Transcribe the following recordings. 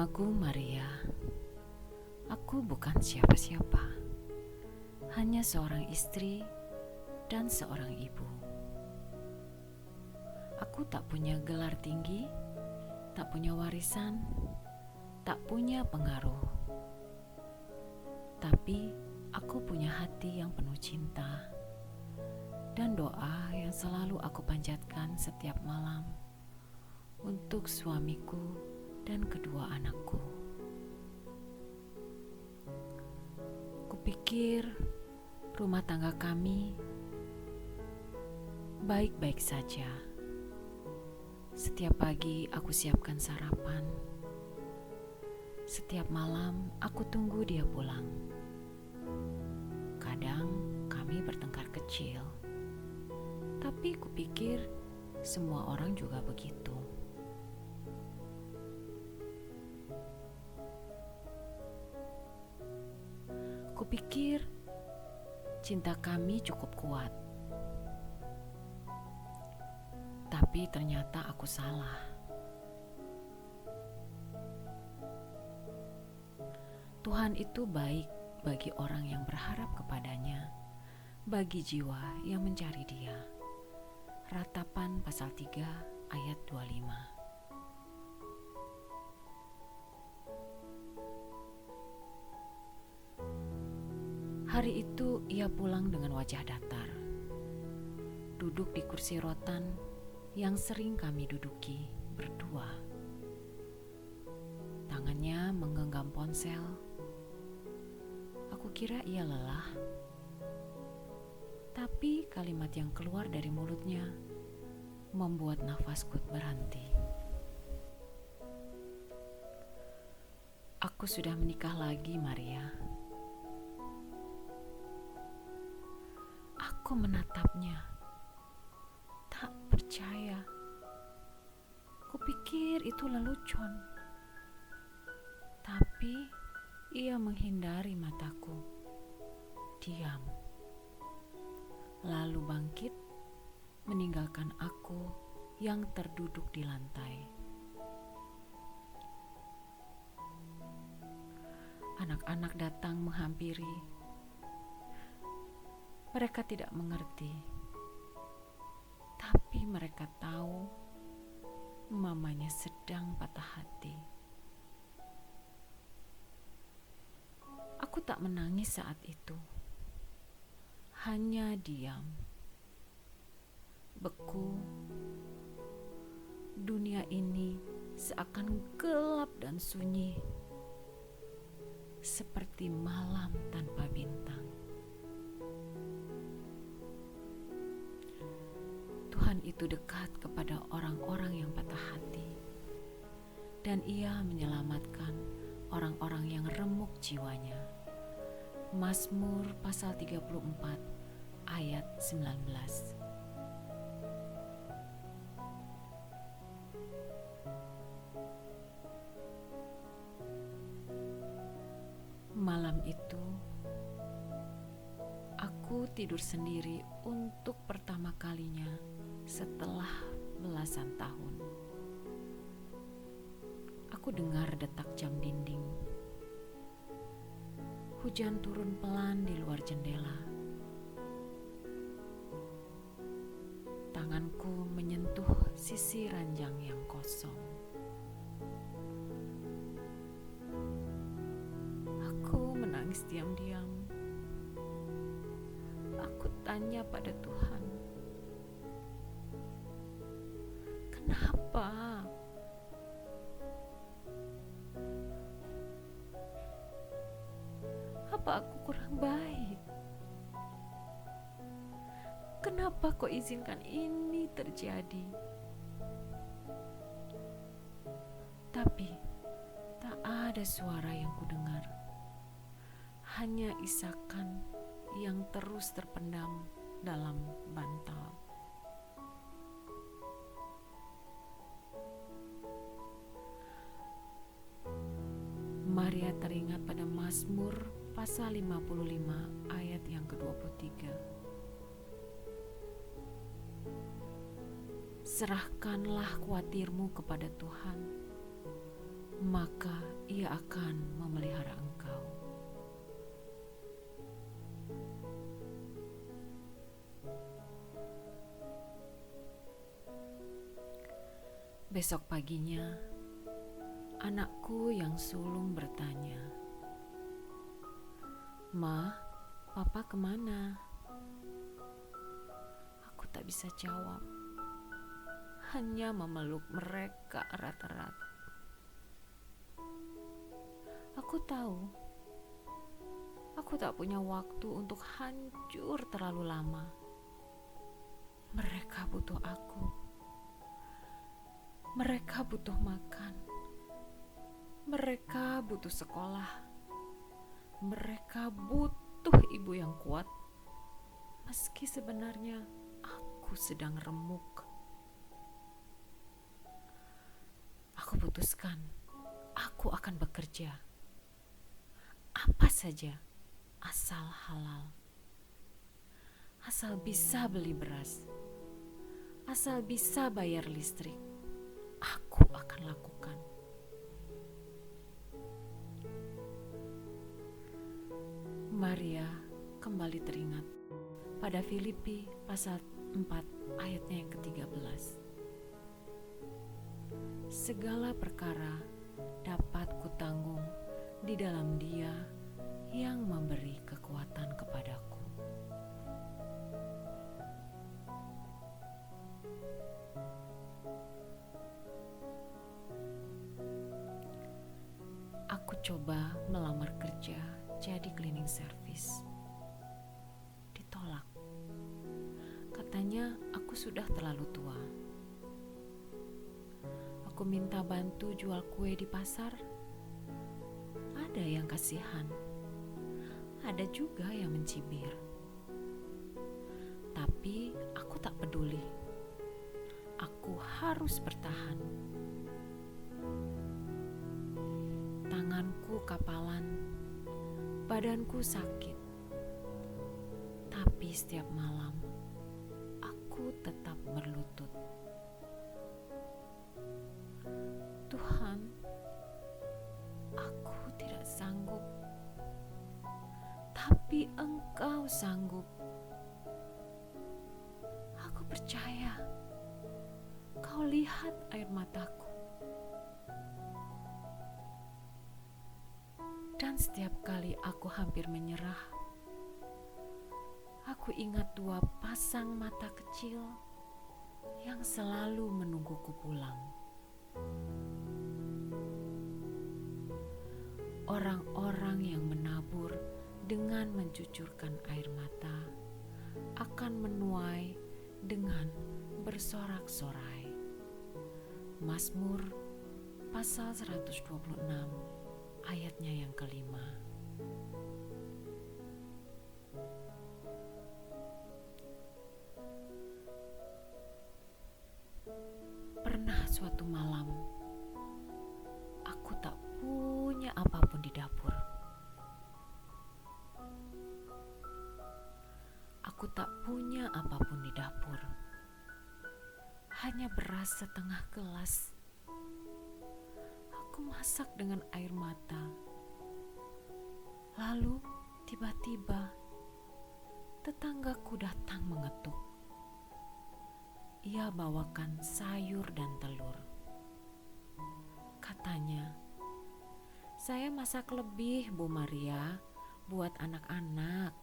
Namaku Maria. Aku bukan siapa-siapa, hanya seorang istri dan seorang ibu. Aku tak punya gelar tinggi, tak punya warisan, tak punya pengaruh. Tapi aku punya hati yang penuh cinta dan doa yang selalu aku panjatkan setiap malam untuk suamiku dan kedua anakku. Kupikir rumah tangga kami baik-baik saja. Setiap pagi aku siapkan sarapan. Setiap malam aku tunggu dia pulang. Kadang kami bertengkar kecil, tapi kupikir semua orang juga begitu. Kupikir cinta kami cukup kuat, tapi ternyata aku salah. Tuhan itu baik bagi orang yang berharap kepadanya, bagi jiwa yang mencari Dia. Ratapan pasal 3 ayat 25. Hari itu ia pulang dengan wajah datar, duduk di kursi rotan yang sering kami duduki berdua. Tangannya menggenggam ponsel. Aku kira ia lelah, tapi kalimat yang keluar dari mulutnya membuat nafasku berhenti. Aku sudah menikah lagi, Maria. Aku menatapnya, tak percaya. Kupikir itu lelucon, tapi ia menghindari mataku, diam, lalu bangkit, meninggalkan aku yang terduduk di lantai. Anak-anak datang menghampiri. Mereka tidak mengerti, tapi mereka tahu mamanya sedang patah hati. Aku tak menangis saat itu, hanya diam, beku. Dunia ini seakan gelap dan sunyi, seperti malam tanpa bintang. Tuhan itu dekat kepada orang-orang yang patah hati, dan Ia menyelamatkan orang-orang yang remuk jiwanya. Mazmur pasal 34 ayat 19. Malam itu aku tidur sendiri untuk pertama kalinya setelah belasan tahun. Aku dengar detak jam dinding. Hujan turun pelan di luar jendela. Tanganku menyentuh sisi ranjang yang kosong. Aku menangis diam-diam. Aku tanya pada Tuhan, kenapa? Apa aku kurang baik? Kenapa kau izinkan ini terjadi? Tapi tak ada suara yang kudengar. Hanya isakan yang terus terpendam dalam bantal. Maria teringat pada Mazmur pasal 55 ayat yang ke-23. Serahkanlah khawatirmu kepada Tuhan, maka Ia akan memelihara engkau. Besok paginya, anakku yang sulung bertanya, "Ma, Papa kemana?" Aku tak bisa jawab, hanya memeluk mereka erat-erat. Aku tahu, aku tak punya waktu untuk hancur terlalu lama. Mereka butuh aku. Mereka butuh makan. Mereka butuh sekolah. Mereka butuh ibu yang kuat. Meski sebenarnya aku sedang remuk. Aku putuskan, aku akan bekerja. Apa saja, asal halal. Asal bisa beli beras. Asal bisa bayar listrik. Aku akan lakukan. Maria kembali teringat pada Filipi pasal 4 ayatnya yang ke-13. Segala perkara dapat kutanggung di dalam Dia yang memberi kekuatan kepadaku. Aku coba melamar kerja jadi cleaning service. Ditolak. Katanya aku sudah terlalu tua. Aku minta bantu jual kue di pasar. Ada yang kasihan. Ada juga yang mencibir. Tapi aku tak peduli. Aku harus bertahan. Tanganku kapalan, badanku sakit. Tapi setiap malam, aku tetap berlutut. Tuhan, aku tidak sanggup. Tapi Engkau sanggup. Aku percaya. Kau lihat air mataku. Dan setiap kali aku hampir menyerah, aku ingat 2 pasang mata kecil yang selalu menungguku pulang. Orang-orang yang menabur dengan mencucurkan air mata akan menuai dengan bersorak-sorai. Mazmur pasal 126 ayatnya yang ke-5. Pernah suatu malam, aku tak punya apapun di dapur. Aku tak punya apapun di dapur. Hanya beras setengah gelas. Aku masak dengan air mata. Lalu tiba-tiba tetanggaku datang mengetuk. Ia bawakan sayur dan telur. Katanya, "Saya masak lebih, Bu Maria, buat anak-anak."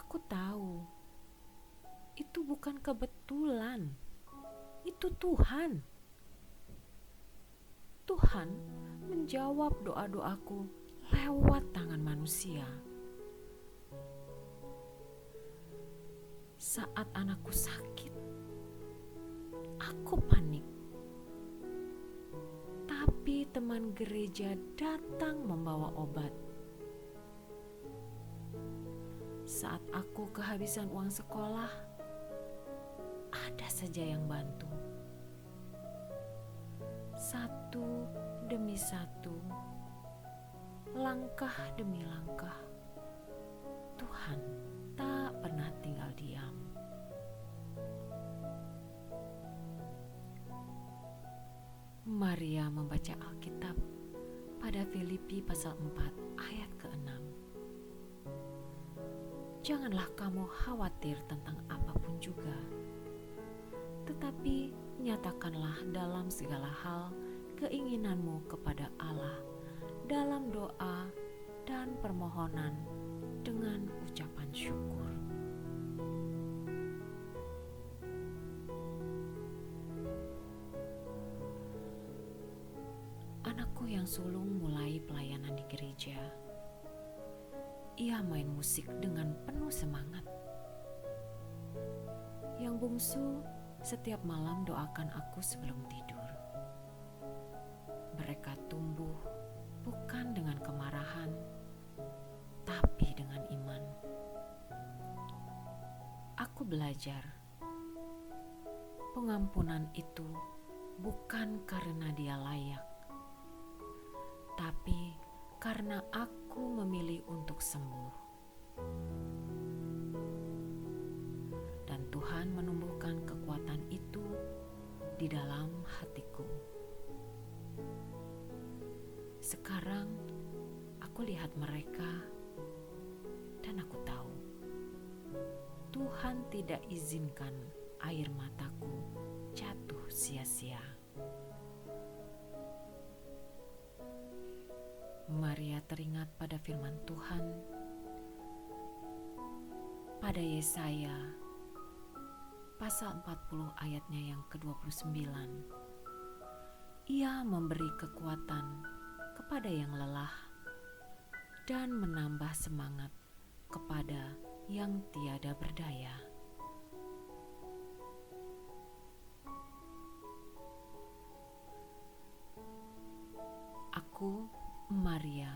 Aku tahu, itu bukan kebetulan. Itu Tuhan. Tuhan menjawab doa-doaku lewat tangan manusia. Saat anakku sakit, aku panik. Tapi teman gereja datang membawa obat. Saat aku kehabisan uang sekolah, ada saja yang bantu. Satu demi satu, langkah demi langkah, Tuhan tak pernah tinggal diam. Mari Maria membaca Alkitab pada Filipi pasal 4 ayat ke-6. Janganlah kamu khawatir tentang apapun juga, tetapi nyatakanlah dalam segala hal keinginanmu kepada Allah dalam doa dan permohonan dengan ucapan syukur. Anakku yang sulung mulai pelayanan di gereja. Ia main musik dengan penuh semangat. Yang bungsu setiap malam doakan aku sebelum tidur. Mereka tumbuh bukan dengan kemarahan, tapi dengan iman. Aku belajar pengampunan itu bukan karena dia layak, tapi karena aku memilih untuk sembuh. Dan Tuhan menumbuhkan kekuatan itu di dalam hatiku. Sekarang aku lihat mereka dan aku tahu Tuhan tidak izinkan air mataku jatuh sia-sia. Maria teringat pada firman Tuhan pada Yesaya pasal 40 ayatnya yang ke-29. Ia memberi kekuatan kepada yang lelah dan menambah semangat kepada yang tiada berdaya. Aku, Maria,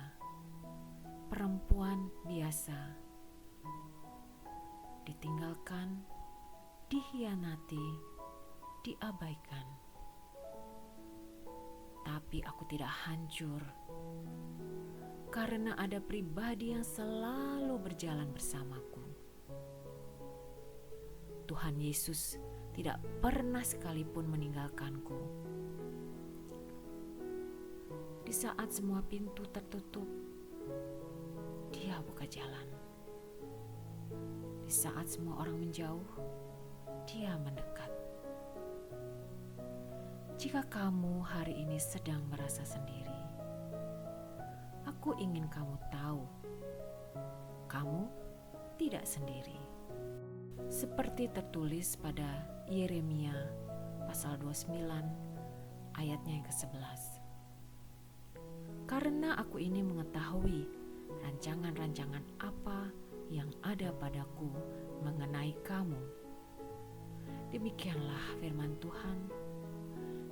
perempuan biasa, ditinggalkan, dihianati, diabaikan. Tapi aku tidak hancur, karena ada pribadi yang selalu berjalan bersamaku. Tuhan Yesus tidak pernah sekalipun meninggalkanku. Di saat semua pintu tertutup, Dia buka jalan. Di saat semua orang menjauh, Dia mendekat. Jika kamu hari ini sedang merasa sendiri, aku ingin kamu tahu, kamu tidak sendiri. Seperti tertulis pada Yeremia pasal 29 ayatnya yang ke-11. Karena aku ini mengetahui rancangan-rancangan apa yang ada padaku mengenai kamu. Demikianlah firman Tuhan,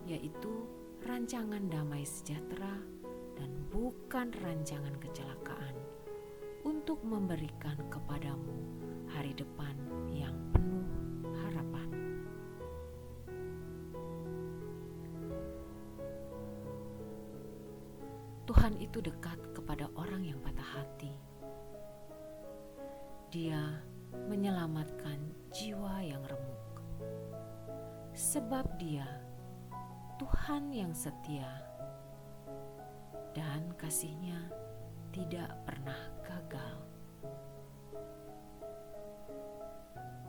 yaitu rancangan damai sejahtera dan bukan rancangan kecelakaan, untuk memberikan kepadamu hari depan yang penuh harapan. Tuhan itu dekat kepada orang yang patah hati. Dia menyelamatkan jiwa yang remuk. Sebab Dia Tuhan yang setia, dan kasih-Nya tidak pernah gagal.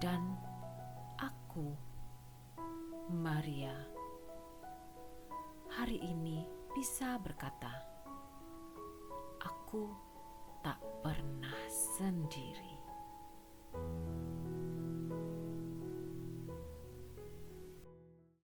Dan aku, Maria, hari ini bisa berkata, aku tak pernah sendiri.